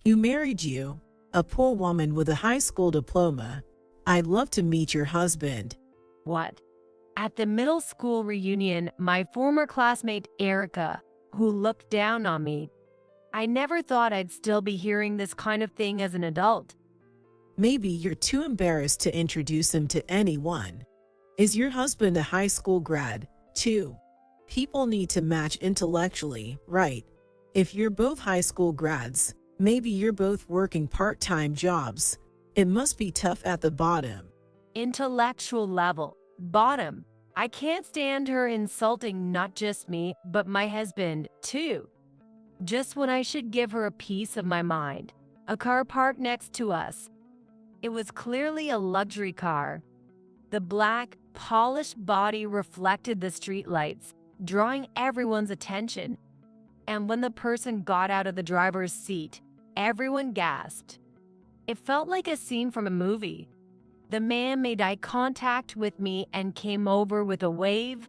Who married you? A poor woman with a high school diploma. I'd love to meet your husband. What? At the middle school reunion, my former classmate Erica, who looked down on me. I never thought I'd still be hearing this kind of thing as an adult. Maybe you're too embarrassed to introduce him to anyone. Is your husband a high school grad, too? People need to match intellectually, right? If you're both high school grads, maybe you're both working part-time jobs. It must be tough at the bottom. Intellectual level. Bottom. I can't stand her insulting not just me, but my husband, too. Just when I should give her a piece of my mind. A car parked next to us. It was clearly a luxury car. The black, polished body reflected the streetlights, drawing everyone's attention. And when the person got out of the driver's seat, everyone gasped. It felt like a scene from a movie. The man made eye contact with me and came over with a wave.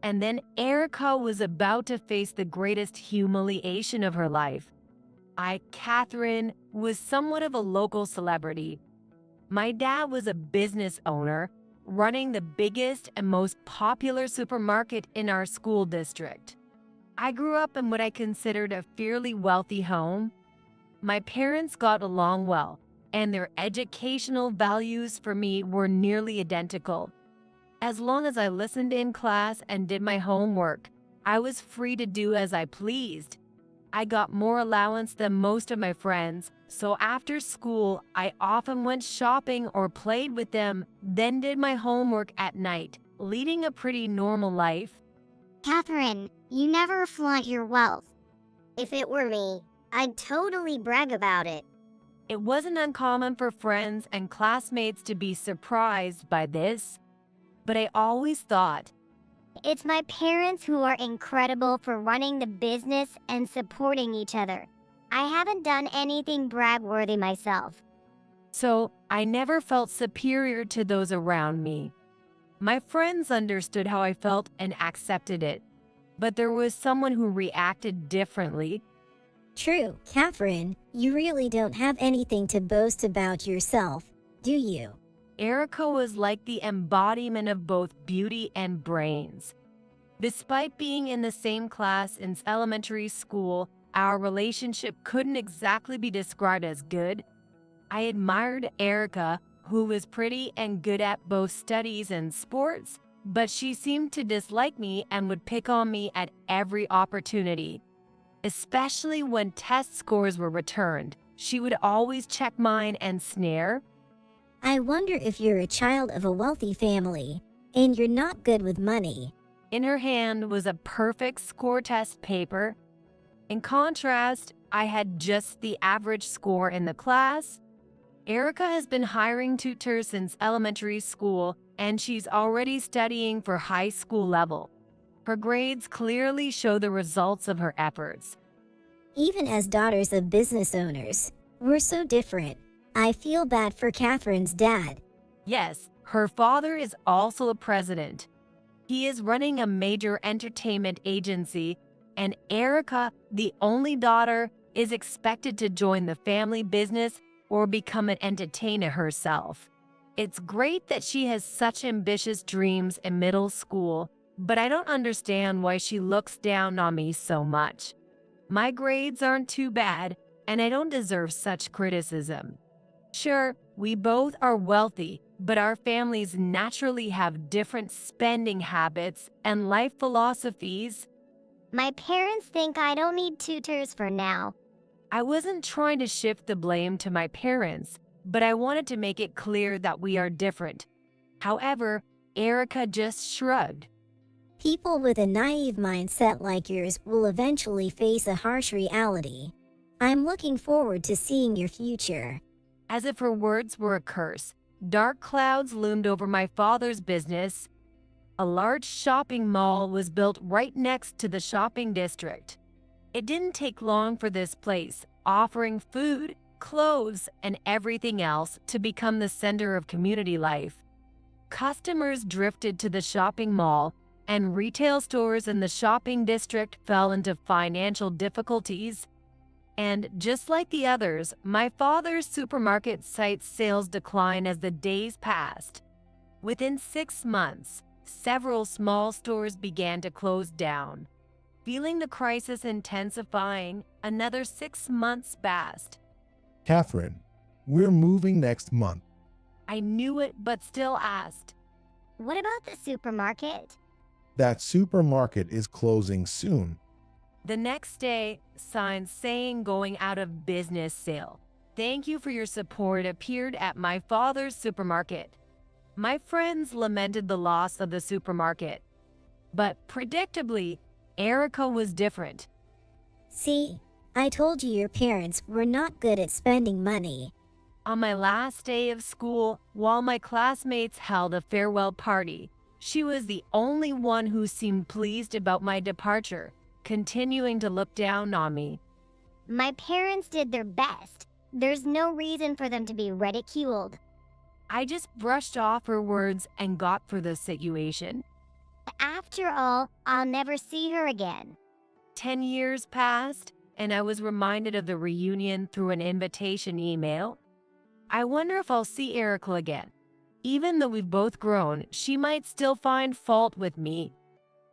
And then Erica was about to face the greatest humiliation of her life. Catherine, was somewhat of a local celebrity. My dad was a business owner, running the biggest and most popular supermarket in our school district. I grew up in what I considered a fairly wealthy home. My parents got along well, and their educational values for me were nearly identical. As long as I listened in class and did my homework, I was free to do as I pleased. I got more allowance than most of my friends, so after school, I often went shopping or played with them, then did my homework at night, leading a pretty normal life. Catherine, you never flaunt your wealth. If it were me, I'd totally brag about it. It wasn't uncommon for friends and classmates to be surprised by this, but I always thought, it's my parents who are incredible for running the business and supporting each other. I haven't done anything brag-worthy myself. So I never felt superior to those around me. My friends understood how I felt and accepted it, but there was someone who reacted differently. True, Catherine, you really don't have anything to boast about yourself, do you? Erica was like the embodiment of both beauty and brains. Despite being in the same class since elementary school, our relationship couldn't exactly be described as good. I admired Erica, who was pretty and good at both studies and sports, but she seemed to dislike me and would pick on me at every opportunity. Especially when test scores were returned, she would always check mine and sneer. I wonder if you're a child of a wealthy family, and you're not good with money. In her hand was a perfect score test paper. In contrast, I had just the average score in the class. Erica has been hiring tutors since elementary school, and she's already studying for high school level. Her grades clearly show the results of her efforts. Even as daughters of business owners, we're so different. I feel bad for Catherine's dad. Yes, her father is also a president. He is running a major entertainment agency, and Erica, the only daughter, is expected to join the family business or become an entertainer herself. It's great that she has such ambitious dreams in middle school, but I don't understand why she looks down on me so much. My grades aren't too bad, and I don't deserve such criticism. Sure, we both are wealthy, but our families naturally have different spending habits and life philosophies. My parents think I don't need tutors for now. I wasn't trying to shift the blame to my parents, but I wanted to make it clear that we are different. However, Erica just shrugged. People with a naive mindset like yours will eventually face a harsh reality. I'm looking forward to seeing your future. As if her words were a curse, dark clouds loomed over my father's business. A large shopping mall was built right next to the shopping district. It didn't take long for this place, offering food, clothes, and everything else, to become the center of community life. Customers drifted to the shopping mall, and retail stores in the shopping district fell into financial difficulties. And just like the others, my father's supermarket site's sales declined as the days passed. Within 6 months, several small stores began to close down. Feeling the crisis intensifying, another 6 months passed. Catherine, we're moving next month. I knew it, but still asked. What about the supermarket? That supermarket is closing soon. The next day, signs saying going out of business sale. Thank you for your support appeared at my father's supermarket. My friends lamented the loss of the supermarket. But predictably, Erica was different. See, I told you your parents were not good at spending money. On my last day of school, while my classmates held a farewell party, she was the only one who seemed pleased about my departure, continuing to look down on me. My parents did their best. There's no reason for them to be ridiculed. I just brushed off her words and got for the situation. After all, I'll never see her again. 10 years passed, and I was reminded of the reunion through an invitation email. I wonder if I'll see Erica again. Even though we've both grown, she might still find fault with me.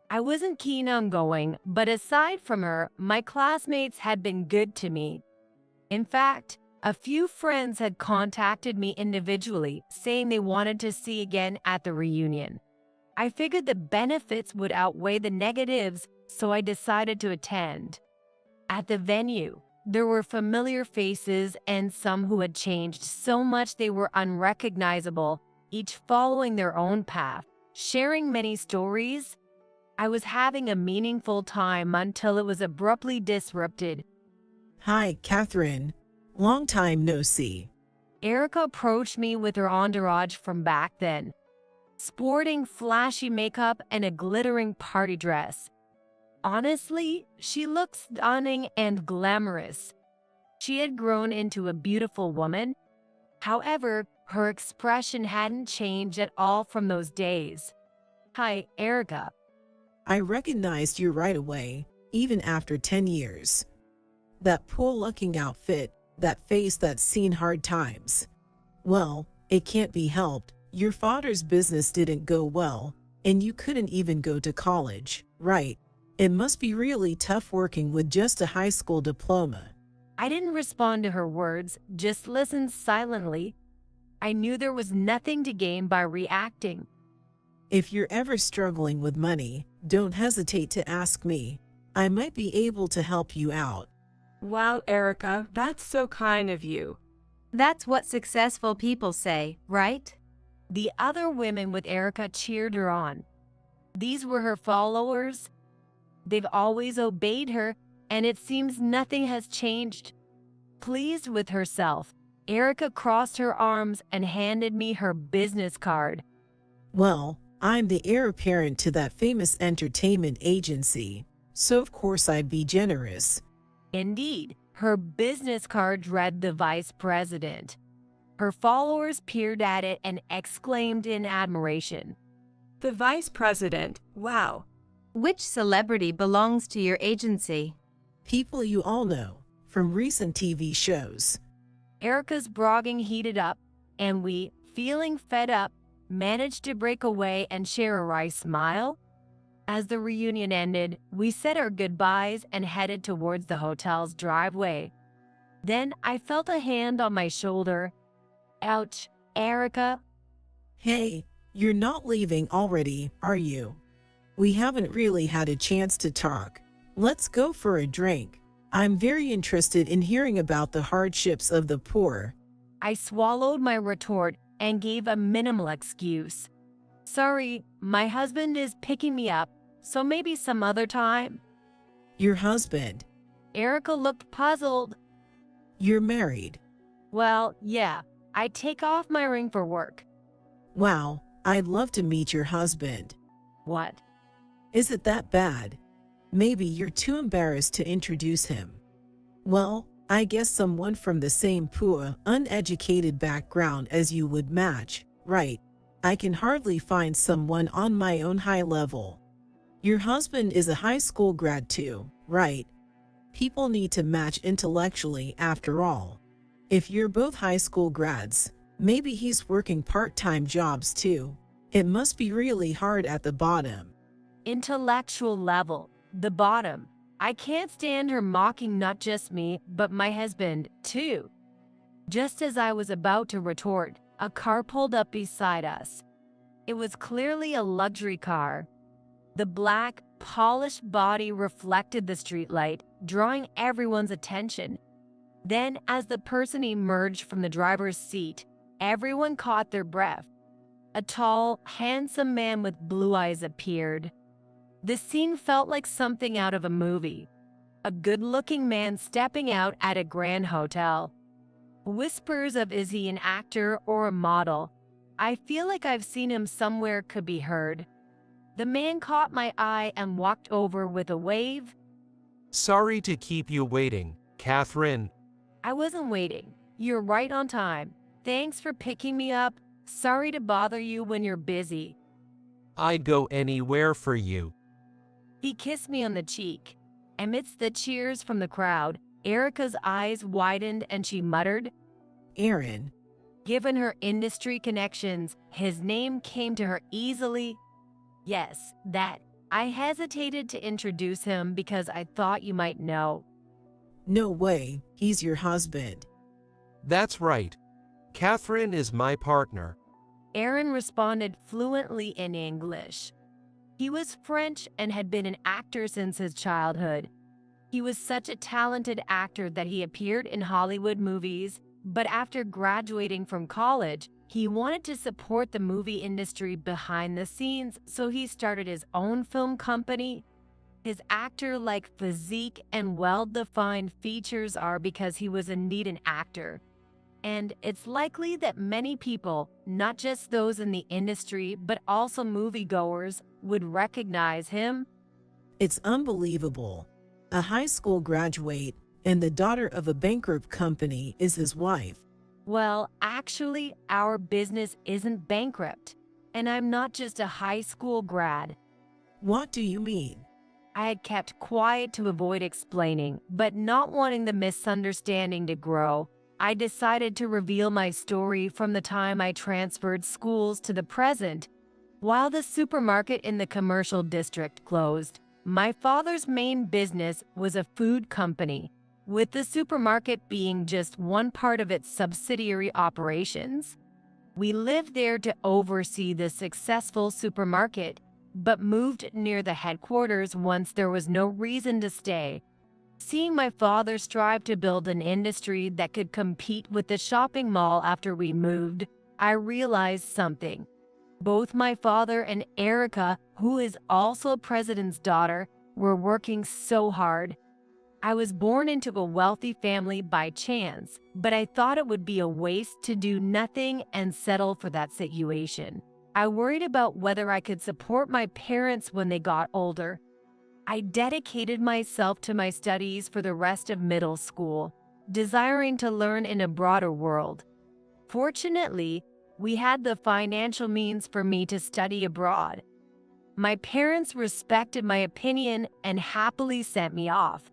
I wasn't keen on going, but aside from her, my classmates had been good to me. In fact, a few friends had contacted me individually, saying they wanted to see again at the reunion. I figured the benefits would outweigh the negatives, so I decided to attend. At the venue, there were familiar faces and some who had changed so much they were unrecognizable, each following their own path, sharing many stories. I was having a meaningful time until it was abruptly disrupted. Hi, Catherine. Long time no see. Erica approached me with her entourage from back then, sporting flashy makeup and a glittering party dress. Honestly, she looked stunning and glamorous. She had grown into a beautiful woman. However, her expression hadn't changed at all from those days. Hi, Erica. I recognized you right away, even after 10 years. That poor-looking outfit, that face that's seen hard times. Well, it can't be helped. Your father's business didn't go well, and you couldn't even go to college, right? It must be really tough working with just a high school diploma. I didn't respond to her words, just listened silently. I knew there was nothing to gain by reacting. If you're ever struggling with money, don't hesitate to ask me. I might be able to help you out. Wow, Erica, that's so kind of you. That's what successful people say, right? The other women with Erica cheered her on. These were her followers. They've always obeyed her, and it seems nothing has changed. Pleased with herself, Erica crossed her arms and handed me her business card. Well, I'm the heir apparent to that famous entertainment agency, so of course I'd be generous. Indeed, her business card read the vice president. Her followers peered at it and exclaimed in admiration. The vice president, wow. Which celebrity belongs to your agency? People you all know, from recent TV shows. Erica's bragging heated up, and we, feeling fed up, managed to break away and share a wry smile. As the reunion ended, we said our goodbyes and headed towards the hotel's driveway. Then I felt a hand on my shoulder. Ouch, Erica. Hey, you're not leaving already, are you? We haven't really had a chance to talk. Let's go for a drink. I'm very interested in hearing about the hardships of the poor. I swallowed my retort and gave a minimal excuse. Sorry, my husband is picking me up, so maybe some other time. Your husband? Erica looked puzzled. You're married? Well, yeah, I take off my ring for work. Wow, I'd love to meet your husband. What? Is it that bad? Maybe you're too embarrassed to introduce him. Well, I guess someone from the same poor, uneducated background as you would match, right? I can hardly find someone on my own high level. Your husband is a high school grad too, right? People need to match intellectually after all. If you're both high school grads, maybe he's working part-time jobs too. It must be really hard at the bottom. Intellectual level, the bottom. I can't stand her mocking not just me, but my husband, too. Just as I was about to retort, a car pulled up beside us. It was clearly a luxury car. The black, polished body reflected the streetlight, drawing everyone's attention. Then, as the person emerged from the driver's seat, everyone caught their breath. A tall, handsome man with blue eyes appeared. The scene felt like something out of a movie. A good-looking man stepping out at a grand hotel. Whispers of is he an actor or a model? I feel like I've seen him somewhere could be heard. The man caught my eye and walked over with a wave. Sorry to keep you waiting, Catherine. I wasn't waiting. You're right on time. Thanks for picking me up. Sorry to bother you when you're busy. I'd go anywhere for you. He kissed me on the cheek. Amidst the cheers from the crowd, Erica's eyes widened and she muttered, Aaron. Given her industry connections, his name came to her easily. Yes, that. I hesitated to introduce him because I thought you might know. No way, he's your husband. That's right. Catherine is my partner. Aaron responded fluently in English. He was French and had been an actor since his childhood. He was such a talented actor that he appeared in Hollywood movies, but after graduating from college, he wanted to support the movie industry behind the scenes, so he started his own film company. His actor-like physique and well-defined features are because he was indeed an actor. And it's likely that many people, not just those in the industry, but also moviegoers, would recognize him. It's unbelievable. A high school graduate and the daughter of a bankrupt company is his wife. Well, actually, our business isn't bankrupt, and I'm not just a high school grad. What do you mean? I had kept quiet to avoid explaining, but not wanting the misunderstanding to grow, I decided to reveal my story from the time I transferred schools to the present. While the supermarket in the commercial district closed, my father's main business was a food company, with the supermarket being just one part of its subsidiary operations. We lived there to oversee the successful supermarket, but moved near the headquarters once there was no reason to stay. Seeing my father strive to build an industry that could compete with the shopping mall after we moved, I realized something. Both my father and Erica, who is also president's daughter, were working so hard. I was born into a wealthy family by chance, but I thought it would be a waste to do nothing and settle for that situation. I worried about whether I could support my parents when they got older. I dedicated myself to my studies for the rest of middle school, desiring to learn in a broader world. Fortunately, we had the financial means for me to study abroad. My parents respected my opinion and happily sent me off.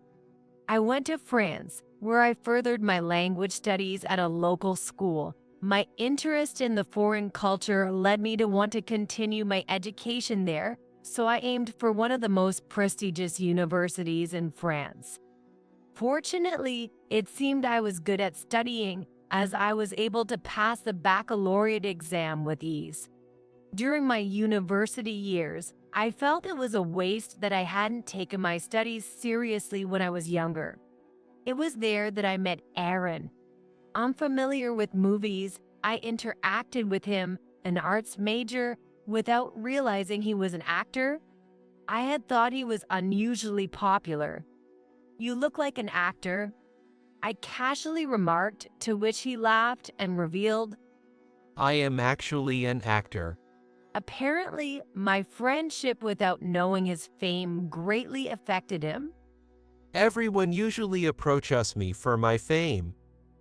I went to France, where I furthered my language studies at a local school. My interest in the foreign culture led me to want to continue my education there, so I aimed for one of the most prestigious universities in France. Fortunately, it seemed I was good at studying, as I was able to pass the baccalaureate exam with ease. During my university years, I felt it was a waste that I hadn't taken my studies seriously when I was younger. It was there that I met Aaron. Unfamiliar with movies, I interacted with him, an arts major, without realizing he was an actor. I had thought he was unusually popular. "You look like an actor," I casually remarked, to which he laughed and revealed, I am actually an actor. apparently, my friendship without knowing his fame greatly affected him. Everyone usually approaches me for my fame.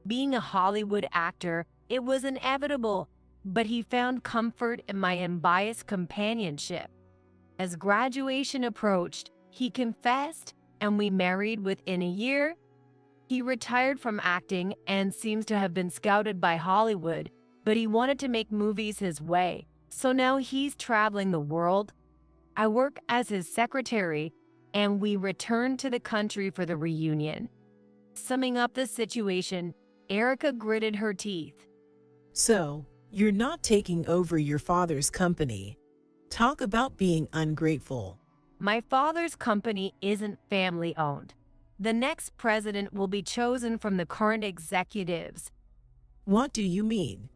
Being a Hollywood actor, it was inevitable, but he found comfort in my unbiased companionship. As graduation approached, he confessed, and we married within a year. He retired from acting and seems to have been scouted by Hollywood, but he wanted to make movies his way, so now he's traveling the world. I work as his secretary, and we returned to the country for the reunion. Summing up the situation, Erica gritted her teeth. So, you're not taking over your father's company. Talk about being ungrateful. My father's company isn't family-owned. The next president will be chosen from the current executives. What do you mean?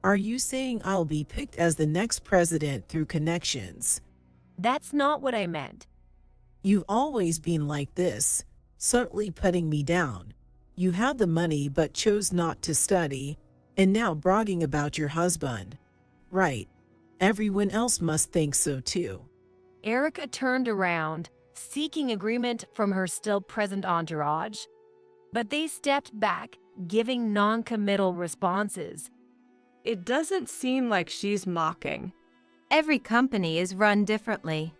Are you saying I'll be picked as the next president through connections? That's not what I meant. You've always been like this, subtly putting me down. You had the money but chose not to study, and now bragging about your husband. Right. Everyone else must think so too. Erica turned around, seeking agreement from her still-present entourage. But they stepped back, giving non-committal responses. It doesn't seem like she's mocking. Every company is run differently.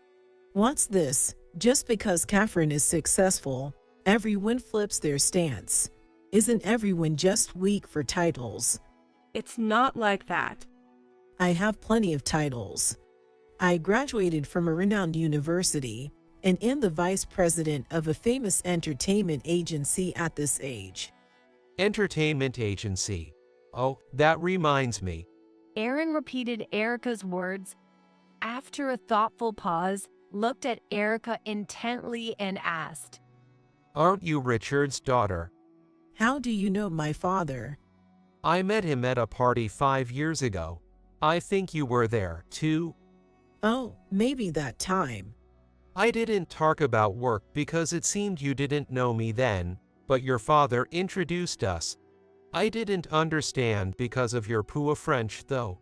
What's this? Just because Catherine is successful, everyone flips their stance. Isn't everyone just weak for titles? It's not like that. I have plenty of titles. I graduated from a renowned university and am the vice president of a famous entertainment agency at this age. Entertainment agency. Oh, that reminds me. Aaron repeated Erica's words. After a thoughtful pause, looked at Erica intently and asked, Aren't you Richard's daughter? How do you know my father? I met him at a party 5 years ago. I think you were there, too. Oh, maybe that time. I didn't talk about work because it seemed you didn't know me then, but your father introduced us. I didn't understand because of your poor French, though.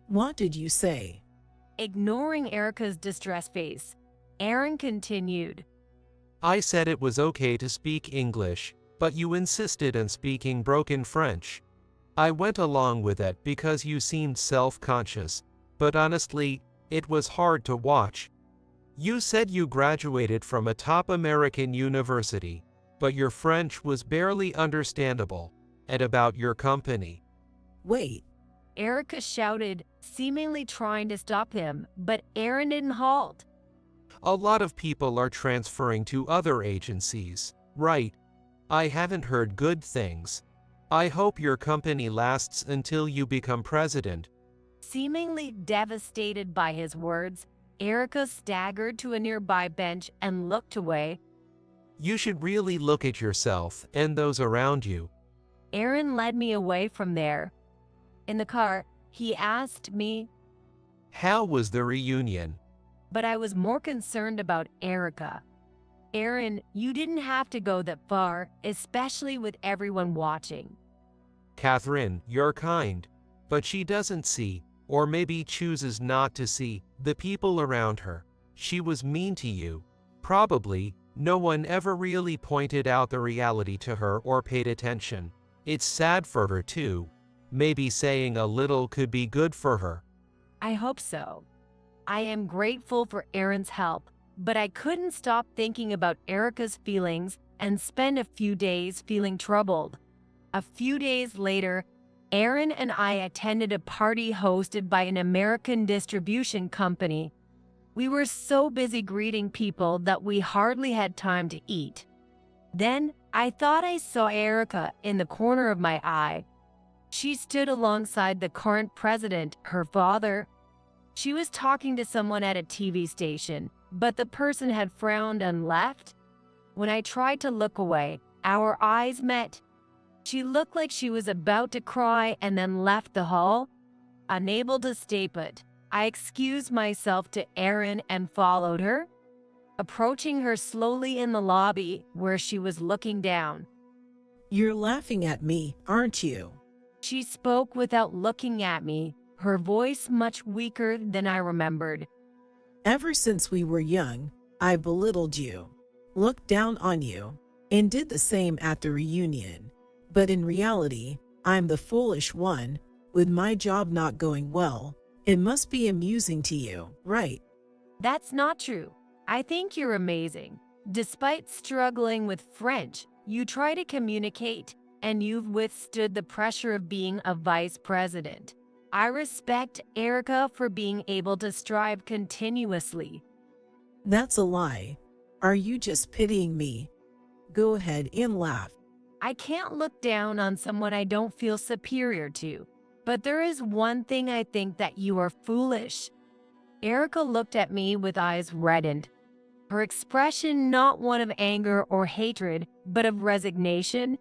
What did you say? ignoring Erica's distressed face. Aaron continued, I said it was okay to speak English, but you insisted on speaking broken French. I went along with it because you seemed self-conscious, but honestly, it was hard to watch. You said you graduated from a top American university, but your French was barely understandable. And about your company. Wait. Erica shouted, seemingly trying to stop him, but Aaron didn't halt. A lot of people are transferring to other agencies, right? I haven't heard good things. I hope your company lasts until you become president. Seemingly devastated by his words, Erica staggered to a nearby bench and looked away. You should really look at yourself and those around you. Aaron led me away from there. In the car, he asked me, How was the reunion? but I was more concerned about Erica. Aaron, you didn't have to go that far, especially with everyone watching. Catherine, you're kind, but she doesn't see, or maybe chooses not to see, the people around her. She was mean to you. Probably, no one ever really pointed out the reality to her or paid attention. It's sad for her too. Maybe saying a little could be good for her. I hope so. I am grateful for Aaron's help, but I couldn't stop thinking about Erica's feelings and spend a few days feeling troubled. A few days later, Aaron and I attended a party hosted by an American distribution company. We were so busy greeting people that we hardly had time to eat. Then, I thought I saw Erica in the corner of my eye. She stood alongside the current president, her father. She was talking to someone at a TV station, but the person had frowned and left. When I tried to look away, our eyes met. She looked like she was about to cry and then left the hall. Unable to stay put, I excused myself to Aaron and followed her, approaching her slowly in the lobby where she was looking down. You're laughing at me, aren't you? She spoke without looking at me, her voice much weaker than I remembered. Ever since we were young, I belittled you, looked down on you, and did the same at the reunion. But in reality, I'm the foolish one. With my job not going well, it must be amusing to you, right? That's not true. I think you're amazing. Despite struggling with French, you try to communicate, and you've withstood the pressure of being a vice president. I respect Erica for being able to strive continuously. That's a lie. Are you just pitying me? Go ahead and laugh. I can't look down on someone I don't feel superior to, but there is one thing I think that you are foolish. Erica looked at me with eyes reddened. Her expression not one of anger or hatred, but of resignation.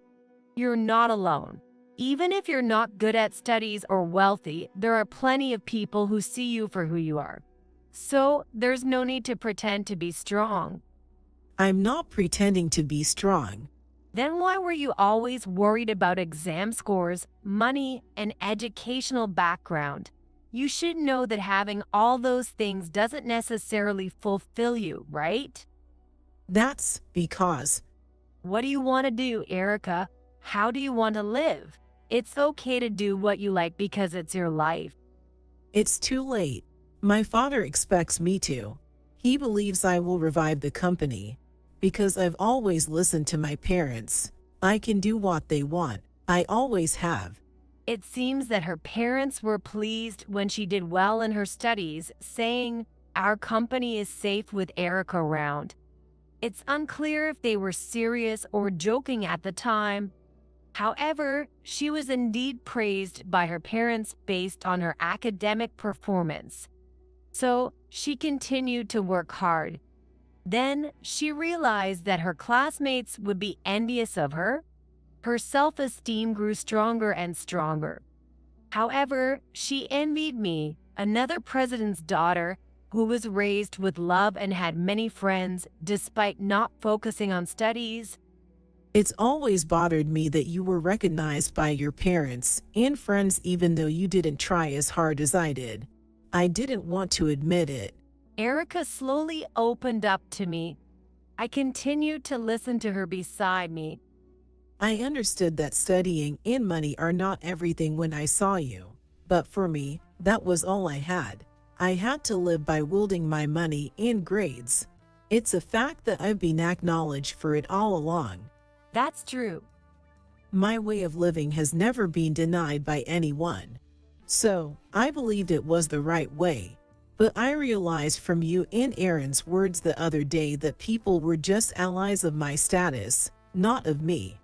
You're not alone. Even if you're not good at studies or wealthy, there are plenty of people who see you for who you are. So there's no need to pretend to be strong. I'm not pretending to be strong. Then why were you always worried about exam scores, money, and educational background? You should know that having all those things doesn't necessarily fulfill you, right? That's because What do you want to do, Erica? How do you want to live? It's okay to do what you like because it's your life. it's too late. My father expects me to. He believes I will revive the company. Because I've always listened to my parents. I can do what they want. I always have. It seems that her parents were pleased when she did well in her studies, saying, "Our company is safe with Erica around." It's unclear if they were serious or joking at the time. However, she was indeed praised by her parents based on her academic performance. So she continued to work hard. Then she realized that her classmates would be envious of her. Her self-esteem grew stronger and stronger. However, she envied me, another president's daughter, who was raised with love and had many friends despite not focusing on studies. It's always bothered me that you were recognized by your parents and friends even though you didn't try as hard as I did. I didn't want to admit it. Erica slowly opened up to me. I continued to listen to her beside me. I understood that studying and money are not everything when I saw you. But for me, that was all I had. I had to live by wielding my money and grades. It's a fact that I've been acknowledged for it all along. That's true. My way of living has never been denied by anyone. So, I believed it was the right way. But I realized from you and Aaron's words the other day that people were just allies of my status, not of me.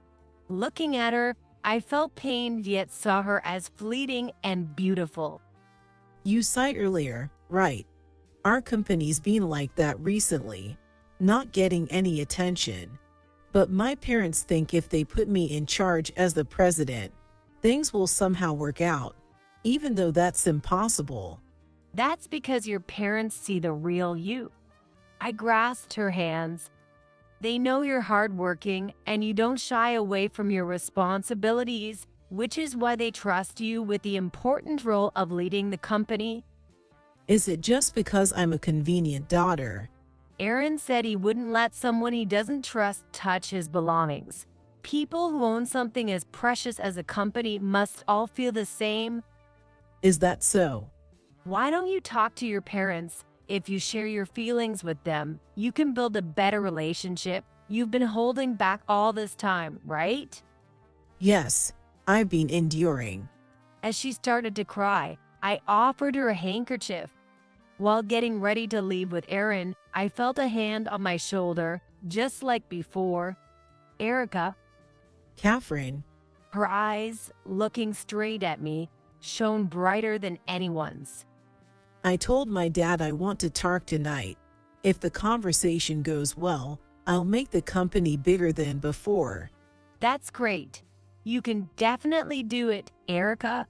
Looking at her, I felt pained yet saw her as fleeting and beautiful. You said earlier, right? Our company's been like that recently, not getting any attention. But my parents think if they put me in charge as the president, things will somehow work out, even though that's impossible. That's because your parents see the real you. I grasped her hands. They know you're hardworking and you don't shy away from your responsibilities, which is why they trust you with the important role of leading the company. Is it just because I'm a convenient daughter? Aaron said he wouldn't let someone he doesn't trust touch his belongings. People who own something as precious as a company must all feel the same. Is that so? Why don't you talk to your parents? If you share your feelings with them, you can build a better relationship. You've been holding back all this time, right? Yes, I've been enduring. As she started to cry, I offered her a handkerchief. While getting ready to leave with Aaron, I felt a hand on my shoulder, just like before. Erica, Catherine, her eyes, looking straight at me, shone brighter than anyone's. I told my dad I want to talk tonight. If the conversation goes well, I'll make the company bigger than before. That's great. You can definitely do it, Erica.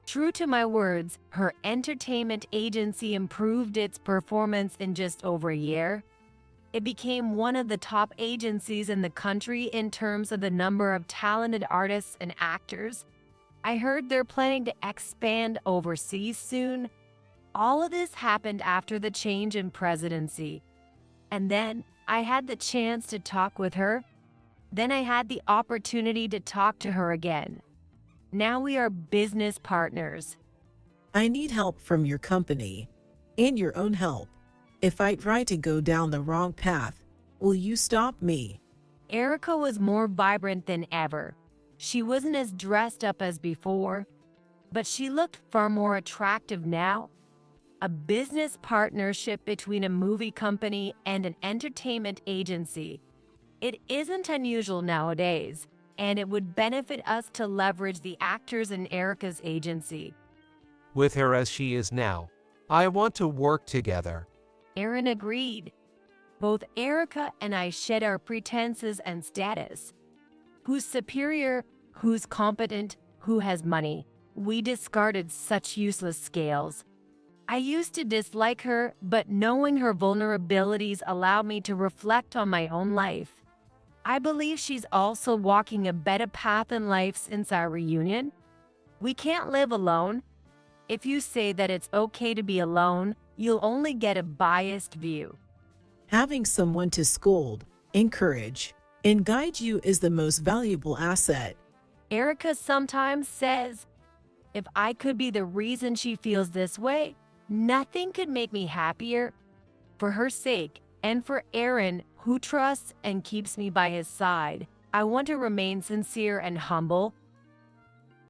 True to my words, her entertainment agency improved its performance in just over a year. It became one of the top agencies in the country in terms of the number of talented artists and actors. I heard they're planning to expand overseas soon. All of this happened after the change in presidency. And then I had the chance to talk with her. Then I had the opportunity to talk to her again. Now we are business partners. I need help from your company and your own help. If I try to go down the wrong path, Will you stop me? Erica was more vibrant than ever. She wasn't as dressed up as before, but she looked far more attractive now. A business partnership between a movie company and an entertainment agency. It isn't unusual nowadays, and it would benefit us to leverage the actors in Erica's agency. With her as she is now, I want to work together. Aaron agreed. Both Erica and I shed our pretenses and status. Who's superior, who's competent, who has money. We discarded such useless scales. I used to dislike her, but knowing her vulnerabilities allowed me to reflect on my own life. I believe she's also walking a better path in life since our reunion. We can't live alone. If you say that it's okay to be alone, you'll only get a biased view. Having someone to scold, encourage, and guide you is the most valuable asset. Erica sometimes says, if I could be the reason she feels this way, nothing could make me happier. For her sake, and for Aaron, who trusts and keeps me by his side, I want to remain sincere and humble,